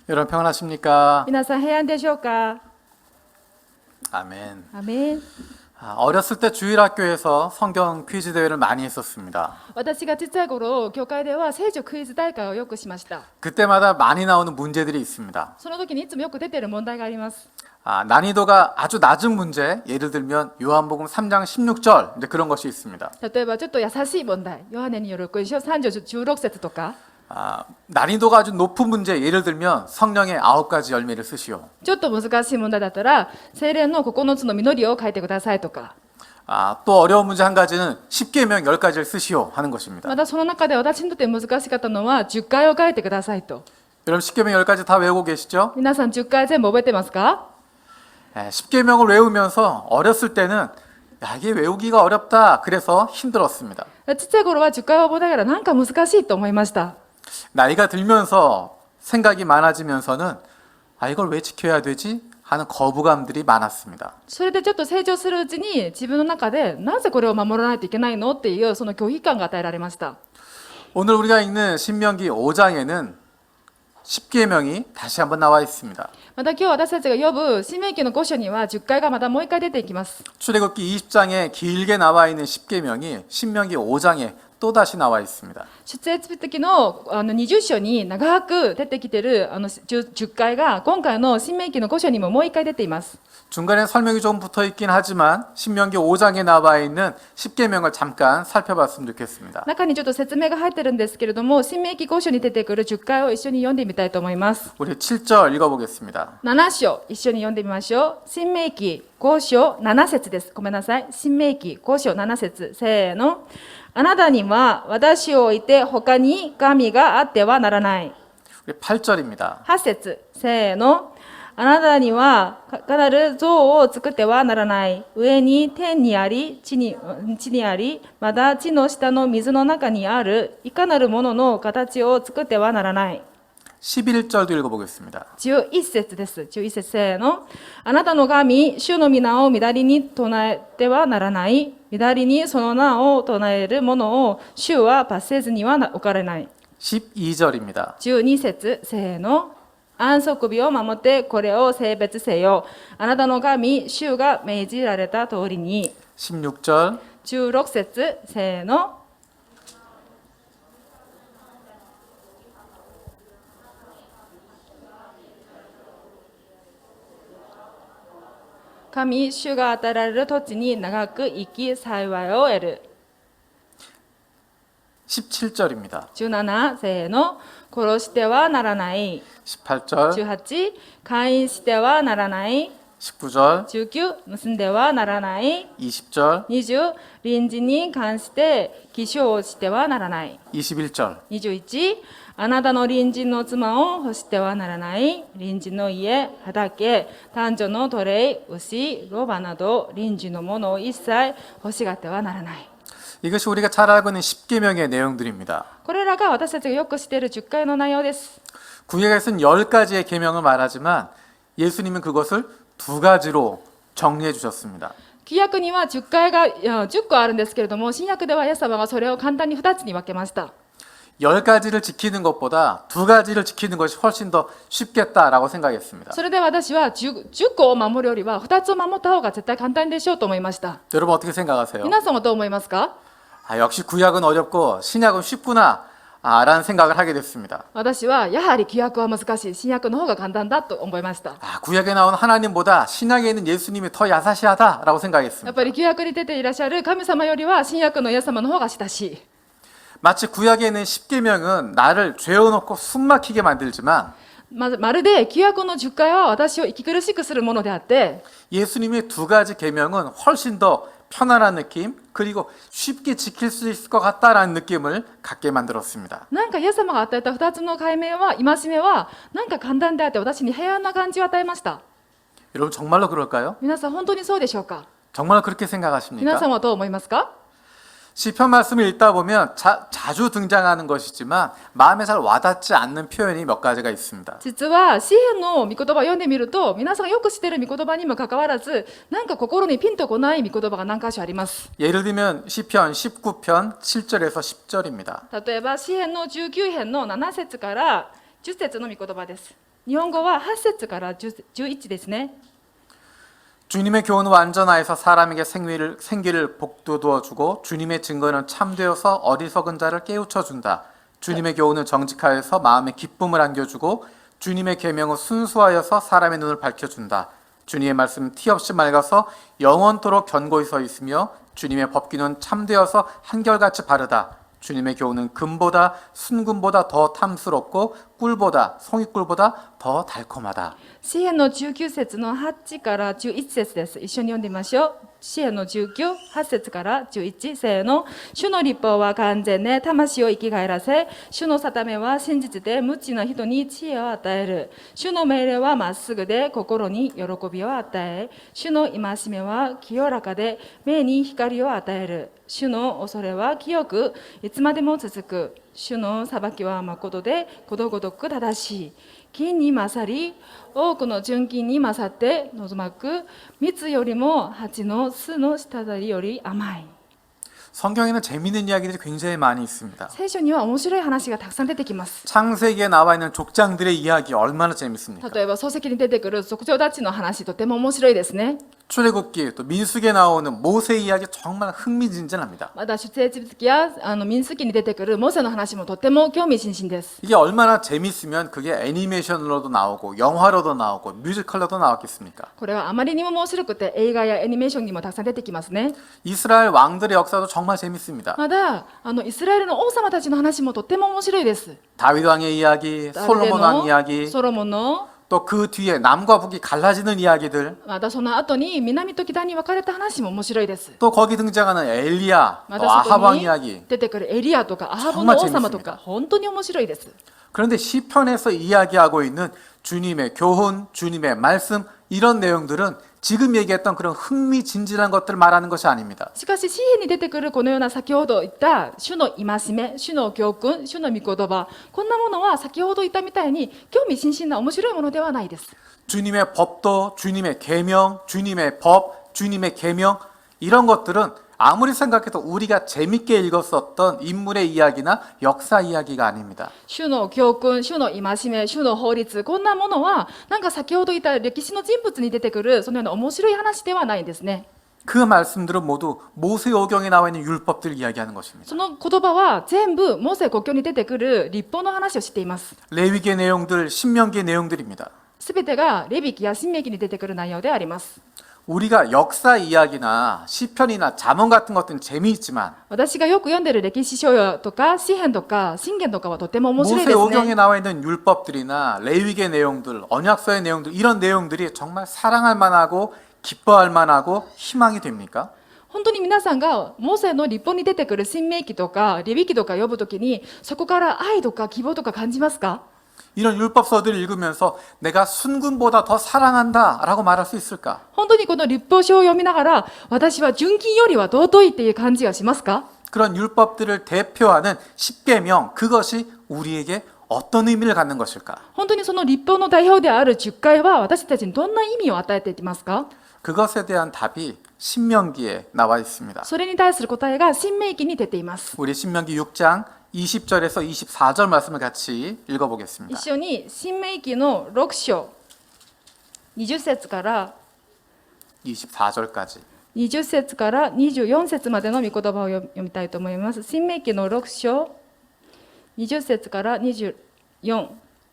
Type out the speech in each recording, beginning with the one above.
여러분 평안하십니까? 皆さん平安でしょうか。 아멘. アメン。 어렸을 때 주일학교에서 성경 퀴즈 대회를 많이 했었습니다. 私が小さい頃、教会では聖書クイズ大会をよくしました。 그때마다 많이 나오는 문제들이 있습니다. その時にいつもよく出ている問題があります。 난이도가 아주 낮은 문제, 예를 들면 요한복음 3장 16절 이제 그런 것이 있습니다. 例えばちょっと優しい問題、ヨハネによる福音書3章16節とか、 난이도가 아주 높은 문제, 예를 들면 성령의 9가지 열매를 쓰시오. ちょっと難しい問題だったら、聖霊の9つの実りを書いてくださいとか、 또 어려운 문제 한 가지는 10계명 10가지를 쓰시오 하는 것입니다. またその中で私にとって難しかったのは10回を書いてくださいと。 여러분 10계명 10가지 다 외우고 계시죠? 皆さん10回全部覚えてますか？ 10계명을 외우면서 어렸을 때는 이게 외우기가 어렵다 그래서 힘들었습니다. ちっちゃい頃は10回を覚えながらなんか難しいと思いました。 나이가 들면서 생각이 많아지면서는 이걸 왜 지켜야 되지? 하는 거부감들이 많았습니다. それでちょっと成長するうちに自分の中でなぜこれを守らないといけないのっていうその拒否感が与えられました。 오늘 우리가 읽는 신명기 5장에는 10계명이 다시 한번 나와 있습니다. また今日私たちが読む新明記の5章には10回がまたもう一回出てきます。 출애굽기 20장에 길게 나와 있는 10계명이 신명기 5장에 또다시 나와 있습니다. 出エジプト記の20章に長く出てきている10回が今回の新明記の5章にももう一回出ています。 중간에 설명이 좀 붙어 있긴 하지만 신명기 5장에 나와 있는 10계명을 잠깐 살펴봤으면 좋겠습니다. 中にちょっと説明が入ってるんですけれども、新明記5章に出てくる10回を一緒に読んでみたいと思います。 우리 7절 읽어보겠습니다. 7章一緒に読んでみましょう。新明記5章7節です。ごめんなさい。新明記5章7節、せーの。あなたには私を置いて他に神があってはならない。 우리 8절입니다. 8節、せーの。あなたには必ず像を作ってはならない。上に天にあり、地にあり、また地の下の水の中にあるいかなるものの形を作ってはならない。 11절도 읽어보겠습니다. 11節です。11節せーの。あなたの神、主の皆を乱りに唱えてはならない。乱りにその名を唱える者を主は罰せずには置かれない。 12절입니다. 12節せーの。安息日を守ってこれを聖別せよ。あなたの神、主が命じられた通りに。 16절. 16節せーの。神、主が与えられる土地に長く生き、幸いを得る。 17절입니다. 17、せーの。殺してはならない。 18절. 18、姦淫してはならない。 19절. 19、盗んではならない。 20절. 20、隣人に関して起請してはならない。 21절. 21、あなたの隣人の妻を欲してはならない。隣人の家、畑、男女の奴隷、牛、ロバなど隣人のものを一切欲しがってはならない。 이것이 우리가 잘 알고 있는 10계명의 내용들입니다. これらが私たちがよく知っている10回の内容です。 구약에서는 10가지의 계명을 말하지만 예수님은 그것을 2가지로 정리해 주셨습니다. 旧約には10回が10個あるんですけれども、新約ではイエス様がそれを簡単に2つに分けました。 10가지를 지키는 것보다 2가지를 지키는 것이 훨씬 더 쉽겠다라고 생각했습니다. それで私は 10個を守るよりは2つを守った方が絶対簡単でしょうと思いました。 여러분 어떻게 생각하세요? 皆さんはどう思いますか？ 역시 구약은 어렵고 신약은 쉽구나 라는 생각을 하게 됐습니다. 私はやはり旧約は難しい、新約の方が簡単だと思いました。 구약에 나온 하나님보다 신약에 있는 예수님이 더 야사시하다라고 やっ 생각했습니다. ぱり旧約に出ていらっしゃる神様よりは新約のイエス様の方が親しい。 마치 구약에 있는 10계명은 나를 죄어놓고 숨막히게 만들지만 まるで旧約の10回は私を息苦しくするものであって、 예수님의 2가지 계명은 훨씬 더 편안한 느낌 그리고 쉽게 지킬 수 있을 것 같다라는 느낌을 갖게 만들었습니다. なんかイエス様が与えた2つの戒めは、戒めはなんか簡単であって私に平安な感じを与えました。 여러분 정말로 그럴까요? 皆さん本当にそうでしょうか？ 정말 그렇게 皆 생각하십니까? さんはどう思いますか？ 시편 말씀을 읽다 보면 자주 등장하는 것이지만 마음에 잘 와닿지 않는 표현이 몇 가지가 있습니다. 実は詩篇の御言葉を読んでみると、皆さんがよく知っている御言葉にもかかわらず、なんか心にピンとこない御言葉が何箇所あります。 예를 들면 시편 19편 7절에서 10절입니다. 例えば詩篇の19編の7節から10節の御言葉です。日本語は8節から11ですね。 주님의 교훈은 완전하여서 사람에게 생기를 복돋워 주고 주님의 증거는 참되어서 어리석은 자를 깨우쳐 준다. 주님의 교훈은 정직하여서 마음에 기쁨을 안겨주고 주님의 계명은 순수하여서 사람의 눈을 밝혀준다. 주님의 말씀은 티 없이 맑아서 영원토록 견고히 서 있으며 주님의 법규는 참되어서 한결같이 바르다. 주님의 교훈은 금보다 순금보다 더 탐스럽고 꿀보다 송이꿀보다 더 달콤하다. 詩篇の19節の8から11節です。一緒に読んでみましょう。詩篇の19、8節から11、せーの。主の律法は完全で魂を生き返らせ、主の定めは真実で無知な人に知恵を与える。主の命令はまっすぐで心に喜びを与え、主の戒めは清らかで目に光を与える。主の恐れは清く、いつまでも続く。主の裁きは誠でことごとく正しい。金に勝り、多くの純金に勝って望まく、蜜よりも蜂の巣の滴りより甘い。 성경에는 재미있는 이야기들이 굉장히 많이 있습니다. 聖書には面白い話がたくさん出てきます。 창세기에 나와 있는 족장들의 이야기 얼마나 재밌습니까? 例えば漱石に出てくる族長たちの話、とても面白いですね。 출애굽기 또 민수기에 나오는 모세 이야기 정말 흥미진진합니다. また出エジプト記や民数記に出てくるモセの話もとても興味津々です。 이게 얼마나 재밌으면 그게 애니메이션으로도 나오고 영화로도 나오고 뮤지컬로도 나왔겠습니까? これはあまりにも面白くて映画やアニメーションにもたくさん出てきますね。 이스라엘 왕들의 역사도 정말 재밌습니다. またイスラエルの王様たちの話もとても面白いです。 다윗 왕의 이야기, 솔로몬 왕 이야기, ソロモンの 또 그 뒤에 남과 북이 갈라지는 이야기들, またその後に南と北に分かれた話も面白いです。 또 거기 등장하는 엘리야, ま 또 たそ 아합 こ 왕 に 이야기. 出てくるエリアとかアハブ 정말 の王様と 재밌습니다. か本当に面白いです。 그런데 시편에서 이야기하고 있는 주님의 교훈, 주님의 말씀 이런 내용들은 지금 얘기했던 그런 흥미진진한 것들을 말하는 것이 아닙니다. しかし詩篇に出てくるこのような先ほど言った主の戒め、主の教訓、主の御言葉、こんなものは先ほど言ったみたいに興味津々な面白いものではないです。 주님의 법도, 주님의 계명, 주님의 법, 주님의 계명 이런 것들은 아무리 생각해도 우리가 재밌게 읽었었던 인물의 이야기나 역사 이야기가 아닙니다. 主の教訓、主の戒め、主の法律、こんなものはなんか先ほど言った歴史の人物に出てくるそのような面白い話ではないんですね。 그 말씀들은 모두 모세오경에 나와 있는 율법들을 이야기하는 것입니다. その言葉は全部モーセ国境に出てくる律法の話をしています。 레위기의 내용들, 신명기의 내용들입니다. すべてがレビ記や申命記に出てくる内容であります。 우리가 역사 이야기나 시편이나 잠언 같은 것들은 재미있지만 私がよく読んでる歴史書とか詩篇とか箴言とかはとても面白いです 모세오경에 ね。 나와 있는 율법들이나 레위기의 내용들, 언약서의 내용들 이런 내용들이 정말 사랑할 만하고 기뻐할 만하고 희망이 됩니까? 本当に皆さんがモーセの律法に出てくる申命記とかレビ記とか読むときにそこから愛とか希望とか感じますか？ 이런 율법서들을 읽으면서 내가 순금보다 더 사랑한다라고 말할 수 있을까? 本当にこの律法書を読みながら私は純金よりは尊いっていう感じがしますか？ 그런 율법들을 대표하는 십계명 그것이 우리에게 어떤 의미를 갖는 것일까? 本当にその律法の代表である10回は私たちにどんな意味を与えていますか？ 그것에 대한 답이 신명기에 나와 있습니다. それに対する答えが申命記に出ています。 우리 신명기 6장 20절에서 24절 말씀을 같이 一 읽어보겠습니다. 緒に申命記の6章20節から 24절까지 20節から24節までの御言葉を読みたいと思います。申命記の6章20節から24、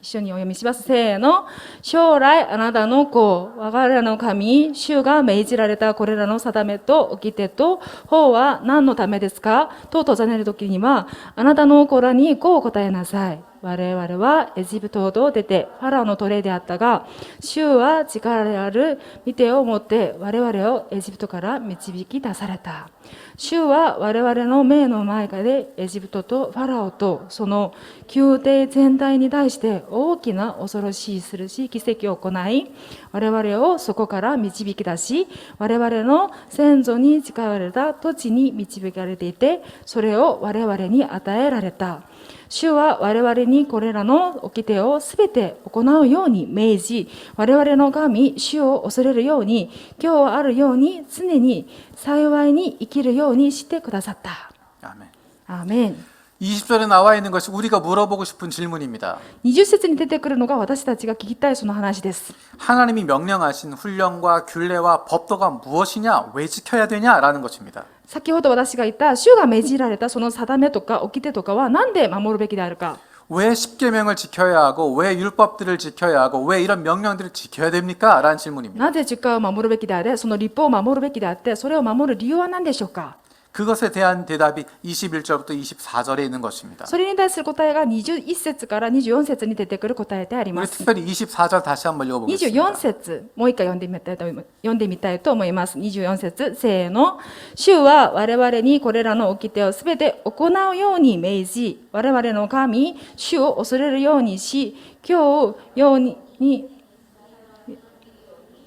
一緒にお読みします。せーの。将来あなたの子、我がらの神、主が命じられたこれらの定めと掟と法は何のためですかと尋ねるときには、あなたの子らにこう答えなさい。我々はエジプトを出てファラオの奴隷であったが、主は力ある御手を持って我々をエジプトから導き出された。主は我々の目の前でエジプトとファラオとその宮廷全体に対して大きな恐ろしい奇跡を行い、我々をそこから導き出し、我々の先祖に誓われた土地に導かれていて、それを我々に与えられた。主は我々にこれらの掟をすべて行うように命じ、我々の神、主を恐れるように、今日あるように常に幸いに生きるようにしてくださった。 아멘. アーメン。 20절에 나와 있는 것이 우리가 물어보고 싶은 질문입니다. 20節に出てくるのが私たちが聞きたいその話です。 하나님이 명령하신 훈련과 균례와 법도가 무엇이냐, 왜 지켜야 되냐라는 것입니다. 先ほど私が言った主が命じられたその定めとか掟とかは何で守るべきであるか。 왜 십계명을 지켜야 하고 왜 율법들을 지켜야 하고 왜 이런 명령들을 지켜야 됩니까? 라는 질문입니다. なぜ十戒を守るべきであれ、その律法を守るべきであって、それを守る理由は何でしょうか。 그것에 대한 대답이 21절부터 24절에 있는 것입니다. それに対する答えが21節から24節に出てくる答えでありま 우리 す。 특별히 24절 다시 한번 24 읽어보겠습니다. 節、もう一回読んでみたいと思います。24節、せーの。主は我々にこれらの掟をすべて行うように命じ、我々の神、主を恐れるようにし、今日ように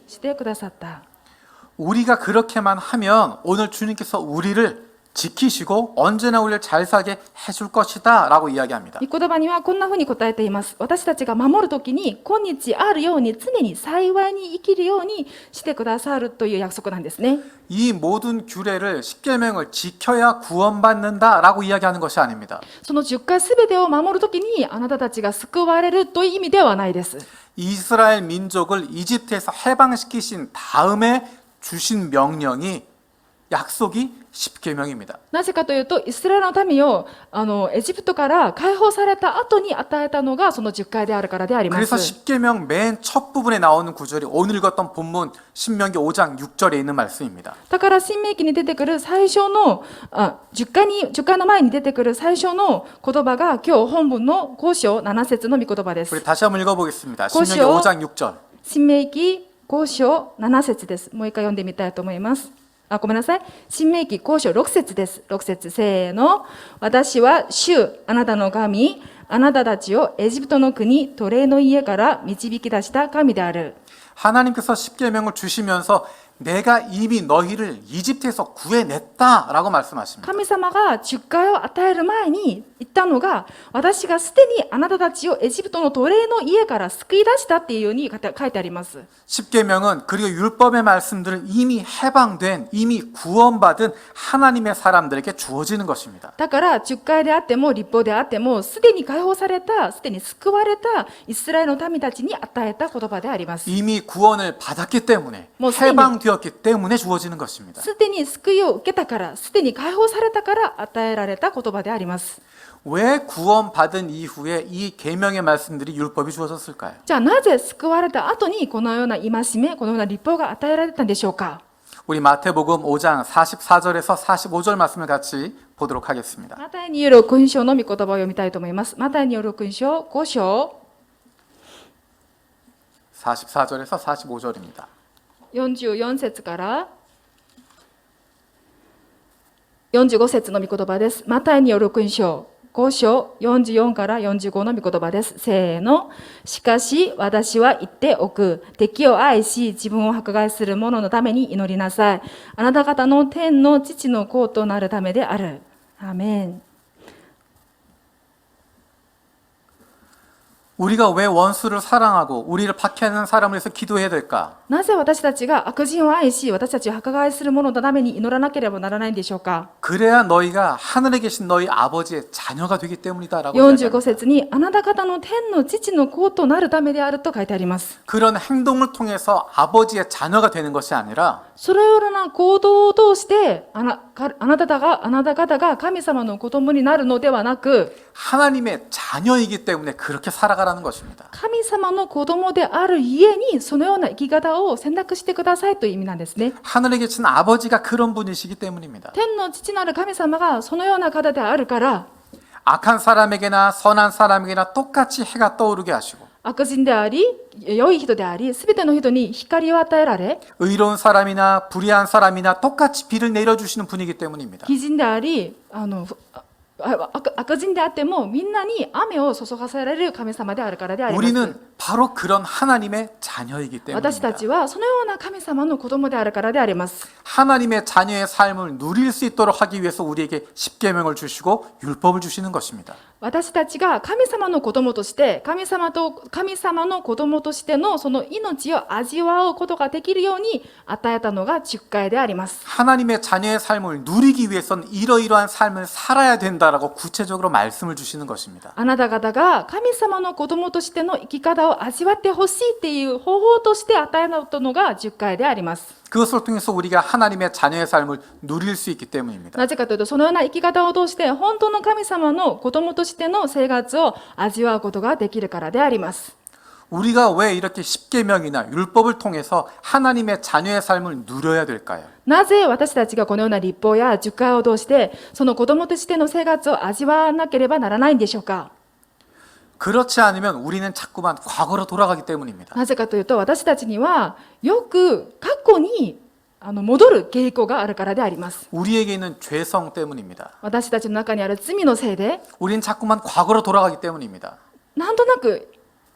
してくださった。 우리가 그렇게만 하면 오늘 주님께서 우리를 지키시고 언제나 우리를 잘 살게 해줄 것이다 라고 이야기합니다. 御言葉にはこんなふうに答えています。私たちが守るときに今日あるように常に幸いに生きるようにしてくださるという約束なんですね。 이 모든 규례를 십계명을 지켜야 구원받는다 라고 이야기하는 것이 아닙니다. その10回すべてを守るときにあなたたちが救われるという意味ではないです。 이스라엘 민족을 이집트에서 해방시키신 다음에 주신 명령이 약속이 십계명입니다. なぜかというとイスラエルの民をエジプトから解放された後に与えたのがその10回であるからでありま 그래서 す。 십계명 맨 첫 부분에 나오는 구절이 오늘 읽었던 본문 신명기 5장 6절에 있는 말씀입니다. だから新明記に出てくる最初の10回の前に出てくる最初の言葉が今日本文の5章7節の御言葉で 우리 す。 다시 한번 읽어보겠습니다. 신명기 고시오. 5장 6절. 新明記5章7節です。もう一回読んでみたいと思います。ごめんなさい。新明記5章6節です。6節せーの。私は主、あなたの神、あなたたちをエジプトの国、奴隷の家から導き出した神である。 하나님께서 십계명을 주시면서 내가 이미 너희를 이집트에서 구해냈다라고 말씀하십니다. 神様が10回を与える前に言ったのが、私がすでにあなたたちをエジプトの奴隷の家から救い出したっていうように書いてあります。 십계명은 그리고 율법의 말씀들은 이미 해방된 이미 구원받은 하나님의 사람들에게 주어지는 것입니다. だから10回であっても律法であってもすでに解放された、すでに救われたイスラエルの民たちに与えた言葉であります。 이미 구원을 받았기 때문에 뭐 스님이- 해방되었기 때문에 주어지는 것입니다. すでに救いを受けたから、すでに解放されたから与えられた言葉であります。 왜 구원받은 이후에 이 계명의 말씀들이 율법이 주어졌을까요? じゃあなぜ救われた後にこのような戒め、このような律法が与えられたんでしょうか。 우리 마태복음 5장 44절에서 45절 말씀을 같이 보도록 하겠습니다. マタイによる勲章の御言葉を読みたいと思います。マタイによる勲章5章 44절에서 45절입니다. 44節から45節の御言葉です。マタイによる勲章5章44から45の御言葉です。せーの。しかし私は言っておく。敵を愛し自分を迫害する者のために祈りなさい。あなた方の天の父の子となるためである。アーメン。 우리가 왜 원수를 사랑하고 우리를 박해하는 사람을 위해서 기도해야 될까? なぜ私たちが悪人を愛し、私たちを迫害する者のために祈らなければならないんでしょうか。 그래야 너희가 하늘에 계신 너희 아버지의 자녀가 되기 때문이다라고 45 이야기합니다. 節にあなた方の天の父の子となるためであると書いてあります。 그런 행동을 통해서 아버지의 자녀가 되는 것이 아니라 そのような行動を通してあなた方が神様の子供になるのではなく、 하나님의 자녀이기 때문에 그렇게 살아가라는 것입니다. 神様の子供である家にそのような生き方を選択してくださいという意味なんですね。 하늘에 계신 아버지가 그런 분이시기 때문입니다. 天の父なる神様がそのような方であるから、 악한 사람에게나 선한 사람에게나 똑같이 해가 떠오르게 하시고 悪人であり良い人であり全ての人に光を与えられ、 의로운 사람이나 불의한 사람이나 똑같이 비를 내려주시는 분이기 때문입니다. 義人であり悪人であってもみんなに雨を注がせられる神様であるからであります。 우리는 바로 그런 하나님의 자녀이기 私た 때문입니다. ちはそのような神様の子供であるからであります。 하나님의 자녀의 삶을 누릴 수 있도록 하기 위해서 우리에게 십계명을 주시고 율법을 주시는 것입니다. 私たちが神様の子供として神様の子供としてのその命を味わうことができるように与えたのが十戒であります。 하나님의 자녀의 삶을 누리기 위해서는 이러이러한 삶을 살아야 된다라고 구체적으로 말씀을 주시는 것입니다. あなた方が神様の子供としての生き方を味わってほしいっていう方法として与えたのが十戒であります。 그것을 통해서 우리가 하나님의 자녀의 삶을 누릴 수 있기 때문입니다. なぜかというと、そのような生き方を通して本当の神様の子供としての生活を味わうことができるからであります。 우리가 왜 이렇게 십계명이나 율법을 통해서 하나님의 자녀의 삶을 누려야 될까요? なぜ私たちがこのような律法や十戒を通してその子供としての生活を味わわなければならないんでしょうか。 그렇지 않으면 우리는 자꾸만 과거로 돌아가기 때문입니다. なぜかというと、私たちにはよく過去に戻る傾向があるからであります。 우리에게 있는 죄성 때문입니다. 私たちの中にある罪のせいで 우리는 자꾸만 과거로 돌아가기 때문입니다. なんとなく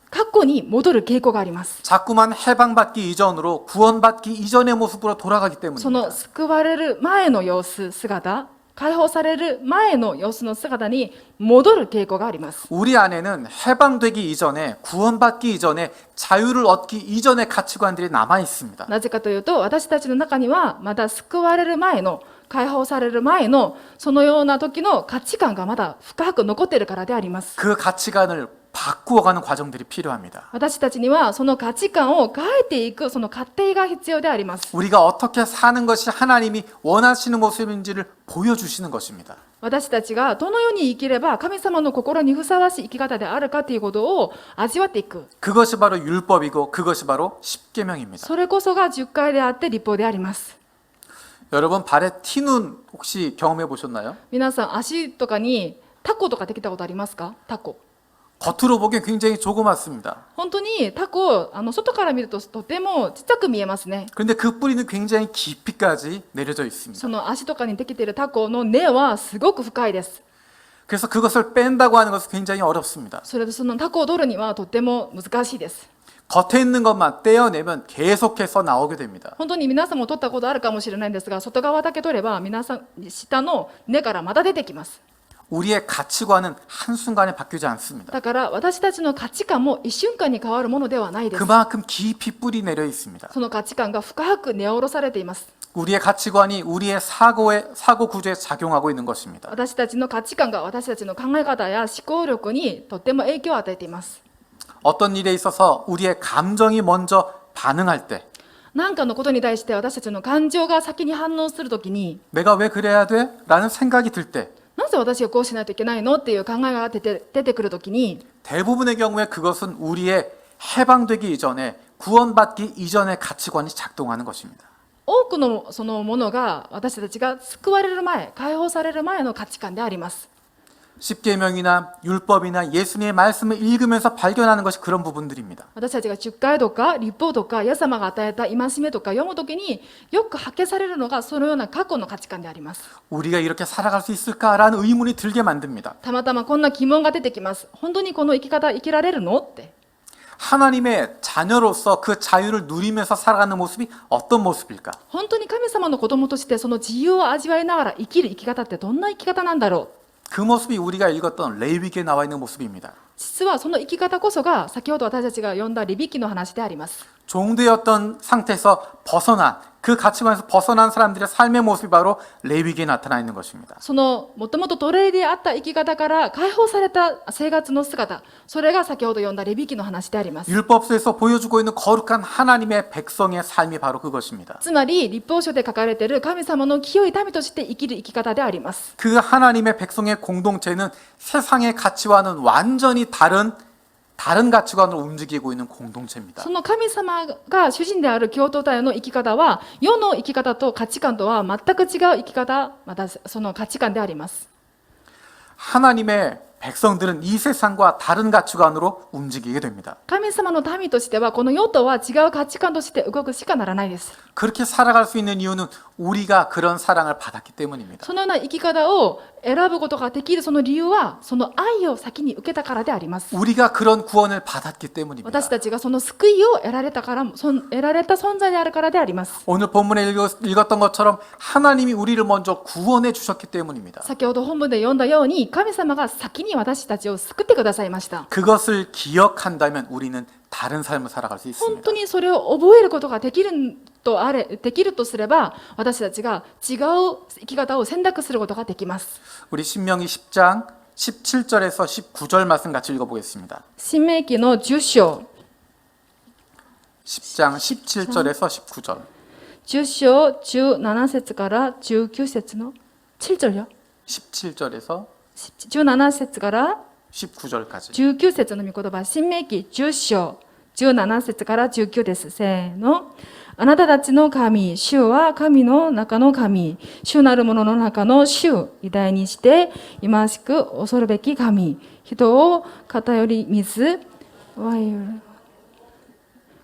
過去に戻る傾向があります。 자꾸만 해방받기 이전으로 구원받기 이전의 모습으로 돌아가기 そ 때문입니다. の救われる前の様子、姿、解放される前の様子の姿に戻る傾向があります。 우리 안에는 해방되기 이전에 구원받기 이전에 자유를 얻기 이전의 가치관들이 남아 있습니다. なぜかというと、私たちの中にはまだ救われる前の解放される前のそのような時の価値観がまだ深く残っているからであります。 그 가치관을 바꾸어가는 과정들이 필요합니다. 私たちにはその価値観を変えていくその過程が必要であります。 우리가 어떻게 사는 것이 하나님이 원하시는 모습인지를 보여주시는 것입니다. 私たちがどのように生きれば神様の心にふさわしい生き方であるかということを味わっていく。 그것이 바로 율법이고 그것이 바로 십계명입니다. それこそが十戒であって律法であります。 여러분 발에 티눈 혹시 경험해 보셨나요? 皆さん、足とかにタコとかできたことありますか？タコ。 겉으로 보기엔 굉장히 조그맣습니다. 本当にタコ、外から見るととてもちっちゃく見えますね。 그런데 그 뿌리는 굉장히 깊이까지 내려져 있습니다. その足とかにできているタコの根はすごく深いです。 그래서 그것을 뺀다고 하는 것은 굉장히 어렵습니다. それでそのタコを取るにはとても難しいです。 겉에 있는 것만 떼어내면 계속해서 나오게 됩니다. 本当に皆さんも取ったことあるかもしれないんですが、外側だけ取れば皆さん下の根からまた出てきます。 우리의 가치관은 한순간에 바뀌지 않습니다. だから私たちの価値観も一瞬間に変わるものではないです。 그만큼 깊이 뿌리 내려 있습니다. その価値観が深く根下ろされています。 우리의 가치관이 우리의 사고 구조에 작용하고 있는 것입니다. 私たちの価値観が私たちの考え方や思考力にとっても影響を与えています。 어떤 일에 있어서 우리의 감정이 먼저 반응할 때 何かのことに対して私たちの感情が先に反応するときに、 내가 왜 그래야 돼? 라는 생각이 들 때 なぜ私がこうしないといけないのっていう考えが出てくるときに、 대부분의 경우에 그것은 우리의 해방되기 이전에 구원받기 이전의 가치관이 작동하는 것입니다. 多くのそのものが私たちが救われる前、解放される前の価値観であります。 십계명이나 율법이나 예수님의 말씀을 읽으면서 발견하는 것이 그런 부분들입니다. 私たちが十戒とか律法とかイエス様が与えた戒めとか読むときによく発見されるのがそのような過去の価値観であります。 우리가 이렇게 살아갈 수 있을까라는 의문이 들게 만듭니다. たまたまこんな疑問が出てきます。本当にこの生き方生きられるのって。 하나님의 자녀로서 그 자유를 누리면서 살아가는 모습이 어떤 모습일까? 本当に神様の子供としてその自由を味わいながら生きる生き方ってどんな生き方なんだろう。 그 모습이 우리가 읽었던 레위기에 나와 있는 모습입니다. 実はその生き方こそが先ほど私たちが読んだレビ記の話であります。 종되었던 상태에서 벗어난 그 가치관에서 벗어난 사람들의 삶의 모습이 바로 레위기에 나타나 있는 것입니다. そのもともと奴隷であった生き方から解放された生活の姿、それが先ほど読んだレビ記の話であります。 율법서에서 보여주고 있는 거룩한 하나님의 백성의 삶이 바로 그것입니다. つまり律法書で書かれている神様の清い民として生きる生き方であります。 그 하나님의 백성의 공동체는 세상의 가치와는 완전히 다른 가치관으로 움직이고 있는 공동체입니다. その神様が主人である共同体の生き方は世の生き方と価値観とは全く違う生き方、またその価値観であります。 하나님의 백성들은 이 세상과 다른 가치관으로 움직이게 됩니다. 神様の民としてはこの世とは違う価値観として動くしかならないです。 그렇게 살아갈 수 있는 이유는 우리가 그런 사랑을 받았기 때문입니다. そのような生き方を選ぶことができるその理由はその愛を先に受けたからであります。 우리가 그런 구원을 받았기 때문입니다. 私たちがその救いを得られた存在であるからであります。 오늘 본문에 읽었던 것처럼 하나님이 우리를 먼저 구원해 주셨기 때문입니다. 先ほど本文で読んだように神様が先にに私たちを救ってくださいました。 그것을 기억한다면 우리는 다른 삶을 살아갈 수 本 있습니다. 当にそれを覚えることができるとすれば、私たちが違う生き方を選択することができます。 우리 신명기 10장 17절에서 19절 말씀 같이 읽어보겠습니다. 新明記の10章 10장 17절에서 19절. 10章17節から19節の7절요? 17절에서 17節から 19절까지. 19節の御言葉、新明記10章17節から19です。せーの。あなたたちの神、主は神の中の神、主なる者の中の主、偉大にして、今しく恐るべき神、人を偏り水、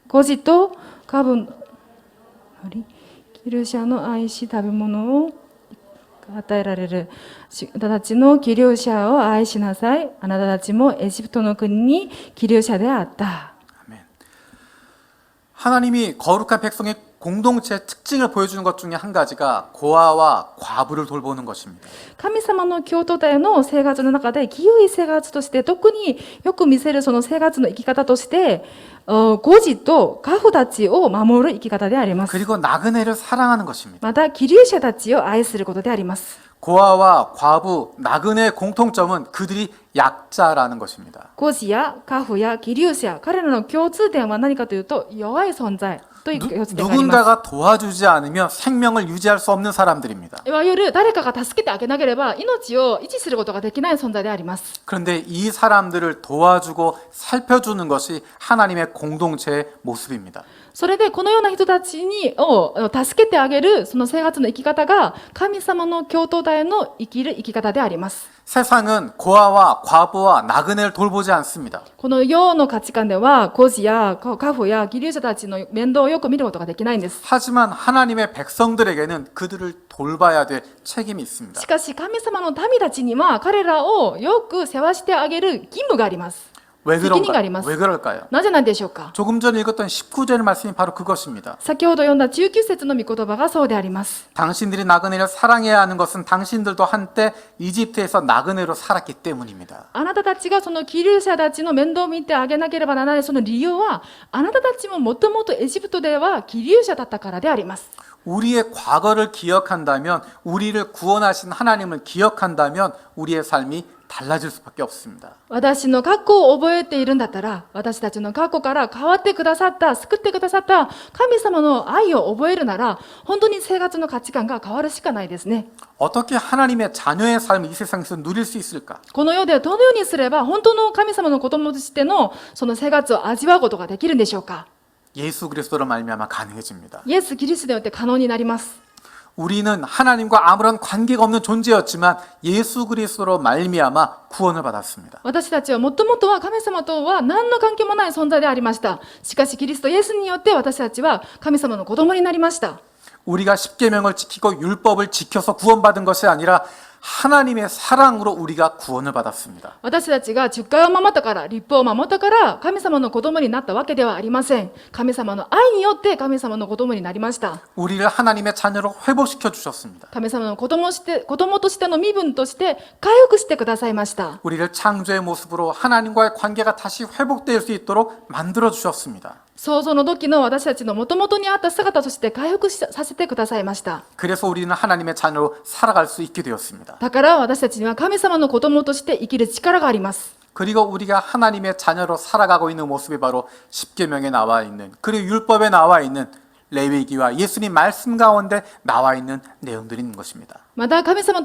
孤児と株のキルシャの愛し食べ物を与えられる。あなたたちのキリシャを愛しなさい。あなたたちもエジプトの国にキリシャであった。 아멘. 하나님이 거룩한 백성의 공동체의 특징을 보여주는 것 중에 한 가지가 고아와 과부를 돌보는 것입니다. 神様の共同体の生活の中で清い生活として特によく見せるその生活の生き方として孤児と家父たちを守る生き方であります。 그리고 나그네를 사랑하는 것입니다. またキリシャたちを愛することであります。 고아와 과부, 나그네의 공통점은 그들이 약자라는 것입니다. 孤児や家父やキリシャ、彼らの共通点は何かというと弱い存在という共通点があります。 누군가가 도와주지 않으면 생명을 유지할 수 없는 사람들입니다. いわゆる誰かが助けてあげなければ命を維持することができない存在であります。 그런데 이 사람들을 도와주고 살펴주는 것이 하나님의 공동체의 모습입니다. それでこのような人たちを助けてあげるその生活の生き方が神様の共同体の生きる生き方であります。 세상은 고아와 과부와 나그네를 돌보지 않습니다. この世の価値観では孤児や家父や義理者たちの面倒をよく見ることができないんです。 하지만 하나님의 백성들에게는 그들을 돌봐야 될 책임이 있습니다. しかし神様の民たちには彼らをよく世話してあげる義務があります。 왜 責任があります。 왜 그럴까요? なぜなんでしょうか。 조금 전에 읽었던 19절 말씀이 바로 그것입니다. 先ほど読んだ19節の御言葉がそうであります。 당신들이 나그네를 사랑해야 하는 것은 당신들도 한때 이집트에서 나그네로 살았기 때문입니다. あなたたちがそのキリシャたちの面倒を見てあげなければならないその理由はあなたたちももともとエジプトではキリシャだったからであります。 우리의 과거를 기억한다면, 우리를 구원하신 하나님을 기억한다면 우리의 삶이 달라질 수밖에 없습니다. 私の過去を覚えているんだったら私たちの過去から変わってくださった救ってくださった神様の愛を覚えるなら本当に生活の価値観が変わるしかないですね。 어떻게 하나님의 자녀의 삶을 이 세상에서 누릴 수 있을까? この世でどのようにすれば本当の神様の子供としてのその生活を味わうことができるんでしょうか。 예수 그리스도로 말미암아 가능해집니다. イエス・キリストによって可能になります。 우리는 하나님과 아무런 관계가 없는 존재였지만 예수 그리스도로 말미암아 구원을 받았습니다. 私たちはもともとは神様とは何の関係もない存在でありました。しかしキリストイエスによって私たちは神様の子供になりました。 우리가 십계명을 지키고 율법을 지켜서 구원받은 것이 아니라 하나님의 사랑으로 우리가 구원을 받았습니다. 私たちが十戒を守ったから律法を守ったから神様の子供になったわけではありません。神様の愛によって神様の子供になりました。 우리를 하나님의 자녀로 회복시켜 주셨습니다. 神様の子供としての身分として回復してくださいました。 우리를 창조의 모습으로 하나님과의 관계가 다시 회복될 수 있도록 만들어 주셨습니다. 創造の時の私たちの元々にあった姿として回復させてくださいました。 그래서 우리는 하나님의 자녀로 살아갈 수 있게 되었습니다. だから私たちには神様の子供として生きる力があります。 그리고 우리가 하나님의 자녀로 살아가고 있는 모습이 바로 십계명에 나와 있는 그리고 율법에 나와 있는 레위기와 예수님 말씀 가운데 나와 있는 내용들이 있는 것입니다. また神様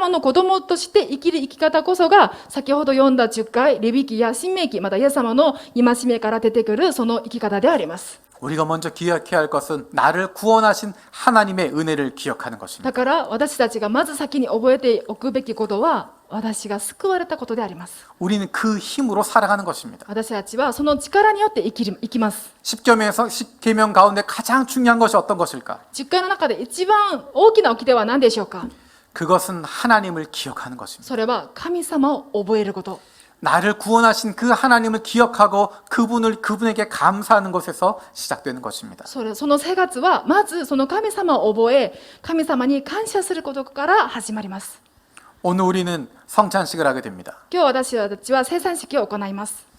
の子供として生きる生き方こそが先ほど読んだ10回レビ記や新明記またイエス様の戒めから出てくるその生き方であります。 우리가 먼저 기억해야 할 것은 나를 구원하신 하나님의 은혜를 기억하는 것입니다. だから私たちがまず先に覚えておくべきことは私が救われたことであります。 우리는 그 힘으로 살아가는 것입니다. 私たちはその力によって生きます。 십계명 가운데 가장 중요한 것이 어떤 것일까? 10回の中で一番大きな掟は何でしょうか。 그것은 하나님을 기억하는 것입니다. それは神様を覚えること。 나를 구원하신 그 하나님을 기억하고 그분에게 감사하는 것에서 시작되는 것입니다. その生活はまずその神様を覚え神様に感謝することから始まります。 오늘 우리는 성찬식을 하게 됩니다. 今日私たちは生産式を行います。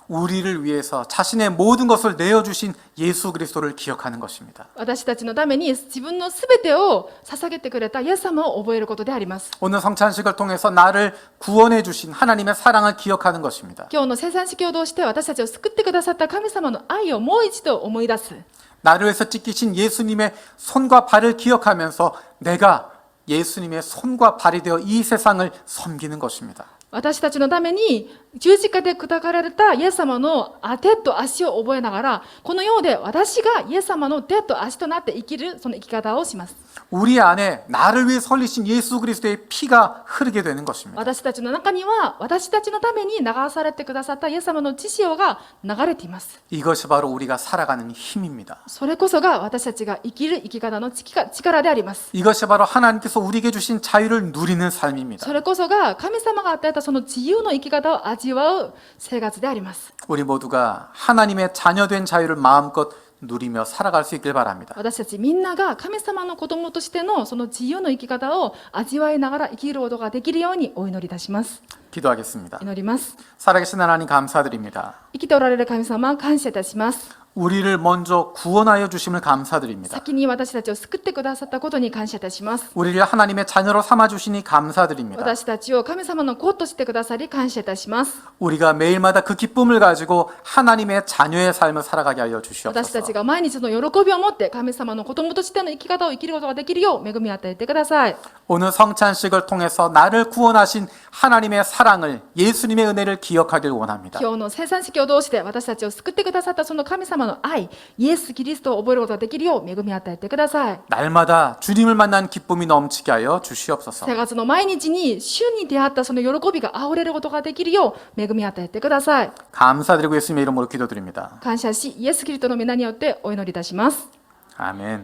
우리를 위해서 자신의 모든 것을 내어주신 예수 그리스도를 기억하는 것입니다. 私たちのために自分のすべてを捧げてくれたイエス様を覚えることであります。 오늘 성찬식을 통해서 나를 구원해 주신 하나님의 사랑을 기억하는 것입니다. 今日の生産式を通して私たちを救ってくださった神様の愛をもう一度思い出す。 나를 위해서 찢기신 예수님의 손과 발을 기억하면서 내가 예수님의 손과 발이 되어 이 세상을 섬기는 것입니다. 私たちのために十字架で砕かれたイエス様の手と足を覚えながら、この世で私がイエス様の手と足となって生きるその生き方をします。 우리 안에 나를 위해 설리신 예수 그리스도의 피가 흐르게 되는 것입니다. 私たちの中には私たちのために流されてくださったイエス様の血潮が流れています。 이것이 바로 우리가 살아가는 힘입니다. それこそが私たちが生きる生き方の力であります。 이것이 바로 하나님께서 우리에게 주신 자유를 누리는 삶입니다. それこそが神様が与えたその自由の生き方を味わう生活であります。 우리 모두가 하나님의 자녀된 자유를 마음껏 누리며 살아갈 수 있길 바랍니다. 私たちみんなが神様の子供としてのその自由の生き方を味わいながら生きることができるようにお祈りいたします。 기도하겠습니다. 祈ります。 살아계신 하나님 감사드립니다. 生きておられる神様感謝いたします。 우리를 먼저 구원하여 주심을 감사드립니다. 先に私たちを救ってくださったことに感謝いたします。 우리를 하나님의 자녀로 삼아 주시니 감사드립니다. 私たちを神様の子としてくださり感謝いたします。 우리가 매일마다 그 기쁨을 가지고 하나님의 자녀의 삶을 살아가게 하여 私た 주시옵소서. ちが毎日の喜びを持って神様の子供としての生き方を生きることができるよう恵みを与えてください。 오늘 성찬식을 통해서 나를 구원하신 하나님의 사랑을 예수님의 은혜를 기억하길 원합니다. 今日の生産式を通して私たちを救ってくださったその神様の愛、イエス・キリストを覚えることができるよう恵みを与えてください。 날마다 주님을 만난 기쁨이 넘치게 하여 주시옵소서. 生活の毎日に主に出会ったその喜びがあふれることができるよう恵みを与えてください。 감사드리고 예수님의 이름으로 기도드립니다. 感謝しイエス・キリストの皆によってお祈りいたします。 아멘.